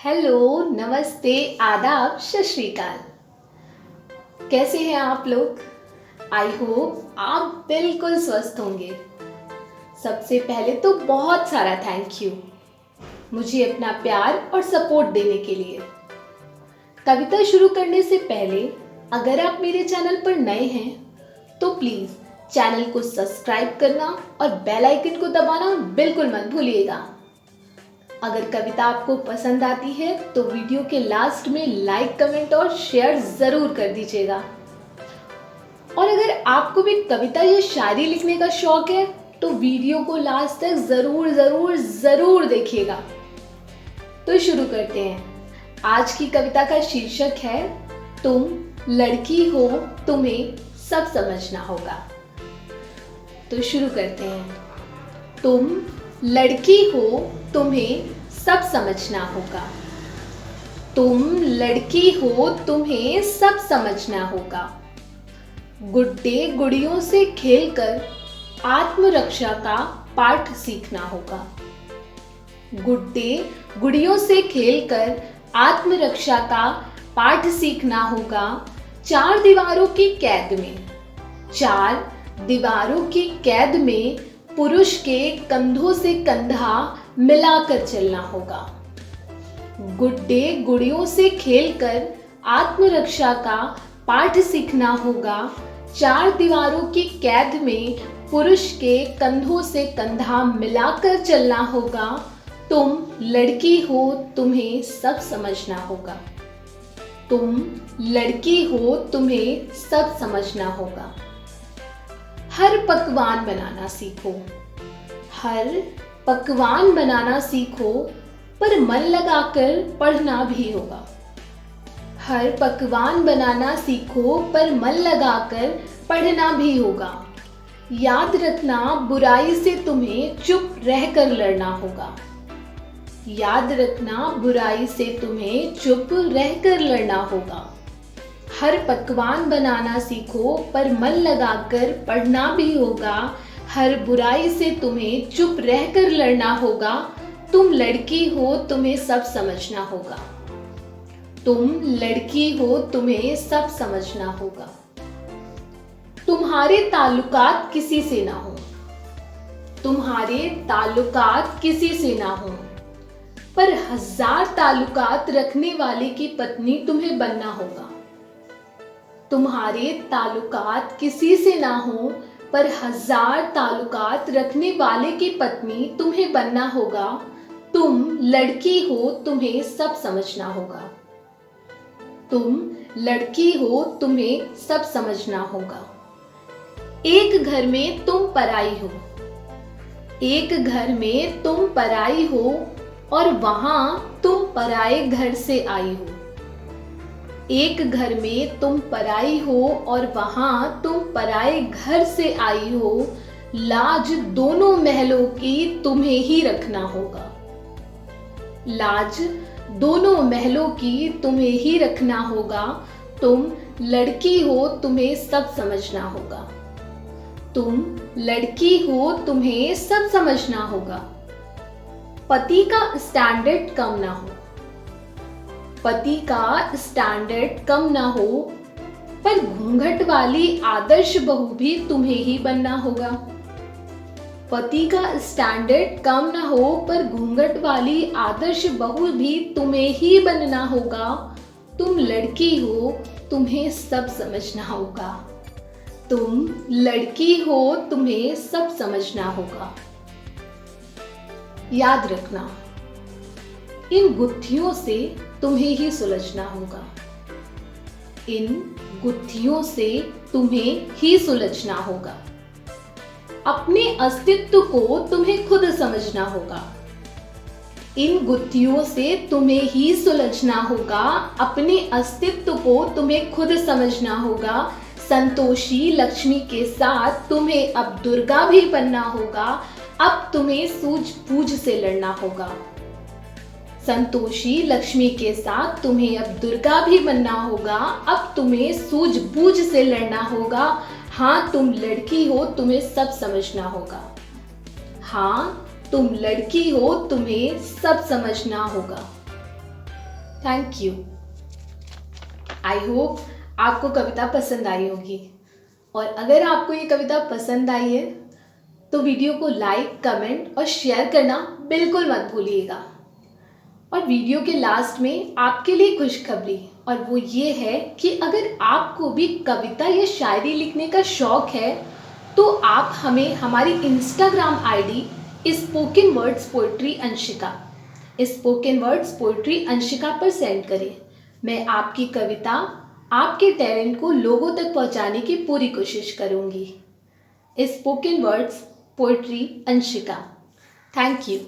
Hello, नमस्ते, आदाब, सत श्री अकाल। कैसे हैं आप लोग? आई होप आप बिल्कुल स्वस्थ होंगे। सबसे पहले तो बहुत सारा थैंक यू मुझे अपना प्यार और सपोर्ट देने के लिए। कविता शुरू करने से पहले अगर आप मेरे चैनल पर नए हैं तो प्लीज़ चैनल को सब्सक्राइब करना और बेल आइकन को दबाना बिल्कुल मत भूलिएगा। अगर कविता आपको पसंद आती है तो वीडियो के लास्ट में लाइक, कमेंट और शेयर ज़रूर कर दीजिएगा। और अगर आपको भी कविता या शायरी लिखने का शौक है तो वीडियो को लास्ट तक ज़रूर ज़रूर ज़रूर देखिएगा। तो शुरू करते हैं। आज की कविता का शीर्षक है तुम लड़की हो, तुम्हें सब समझना होगा। तो शुरू करते हैं। तुम लड़की हो, तुम्हें सब समझना होगा। तुम लड़की हो, तुम्हें सब समझना होगा। गुड्डे गुड़ियों से खेलकर आत्मरक्षा का पाठ सीखना होगा। गुड्डे गुड़ियों से खेलकर आत्मरक्षा का पाठ सीखना होगा। चार दीवारों की कैद में, चार दीवारों की कैद में पुरुष के कंधों से कंधा मिलाकर चलना होगा। गुड्डे गुड़ियों से खेलकर आत्मरक्षा का पाठ सीखना होगा। चार दीवारों की कैद में पुरुष के कंधों से कंधा मिलाकर चलना होगा। तुम लड़की हो, तुम्हें सब समझना होगा। तुम लड़की हो, तुम्हें सब समझना होगा। हर पकवान बनाना सीखो, हर पकवान बनाना सीखो, पर मन लगाकर पढ़ना भी होगा। हर पकवान बनाना सीखो, पर मन लगाकर पढ़ना भी होगा। याद रखना, बुराई से तुम्हें चुप रहकर लड़ना होगा। याद रखना, बुराई से तुम्हें चुप रहकर लड़ना होगा। हर पकवान बनाना सीखो, पर मन लगाकर पढ़ना भी होगा। हर बुराई से तुम्हें चुप रहकर लड़ना होगा। तुम लड़की हो, तुम्हें सब समझना होगा। तुम लड़की हो, तुम्हें सब समझना होगा। तुम्हारे ताल्लुकात किसी से ना हो, तुम्हारे ताल्लुकात किसी से ना हो, पर हजार ताल्लुकात रखने वाले की पत्नी तुम्हें बनना होगा। तुम्हारे ताल्लुकात किसी से ना हो, पर हजार ताल्लुकात रखने वाले की पत्नी तुम्हें बनना होगा। तुम लड़की हो, तुम्हें सब समझना होगा। तुम लड़की हो, तुम्हें सब समझना होगा। एक घर में तुम पराई हो, एक घर में तुम पराई हो, और वहां तुम पराए घर से आई हो। एक घर में तुम पराई हो और वहां तुम पराए घर से आई हो। लाज दोनों महलों की तुम्हें ही रखना होगा। लाज दोनों महलों की तुम्हें ही रखना होगा। तुम लड़की हो, तुम्हें सब समझना होगा। तुम लड़की हो, तुम्हें सब समझना होगा। पति का स्टैंडर्ड कम ना हो, पति का स्टैंडर्ड कम ना हो, पर घूंघट वाली आदर्श बहू भी तुम्हें ही बनना होगा। पति का स्टैंडर्ड कम ना हो, पर घूंघट वाली आदर्श बहू भी तुम्हें ही बनना होगा। तुम लड़की हो, तुम्हें सब समझना होगा। तुम लड़की हो, तुम्हें सब समझना होगा। याद रखना, इन गुत्थियों से तुम्हें ही सुलझना होगा। इन गुत्थियों से तुम्हें ही सुलझना होगा। अपने अस्तित्व को तुम्हें खुद समझना होगा। इन गुत्थियों से तुम्हें ही सुलझना होगा। अपने अस्तित्व को तुम्हें खुद समझना होगा। संतोषी लक्ष्मी के साथ तुम्हें अब दुर्गा भी बनना होगा। अब तुम्हें सूझबूझ से लड़ना होगा। संतोषी लक्ष्मी के साथ तुम्हें अब दुर्गा भी बनना होगा। अब तुम्हें सूझबूझ से लड़ना होगा। हाँ, तुम लड़की हो, तुम्हें सब समझना होगा। हाँ, तुम लड़की हो, तुम्हें सब समझना होगा। Thank you. आई होप आपको कविता पसंद आई होगी, और अगर आपको ये कविता पसंद आई है तो वीडियो को लाइक, कमेंट और शेयर करना बिल्कुल मत भूलिएगा। और वीडियो के लास्ट में आपके लिए खुशखबरी, और वो ये है कि अगर आपको भी कविता या शायरी लिखने का शौक है तो आप हमें हमारी Instagram ID spoken words poetry Anshika पर सेंड करें। मैं आपकी कविता, आपके टैलेंट को लोगों तक पहुंचाने की पूरी कोशिश करूंगी। Spoken words poetry Anshika. Thank you.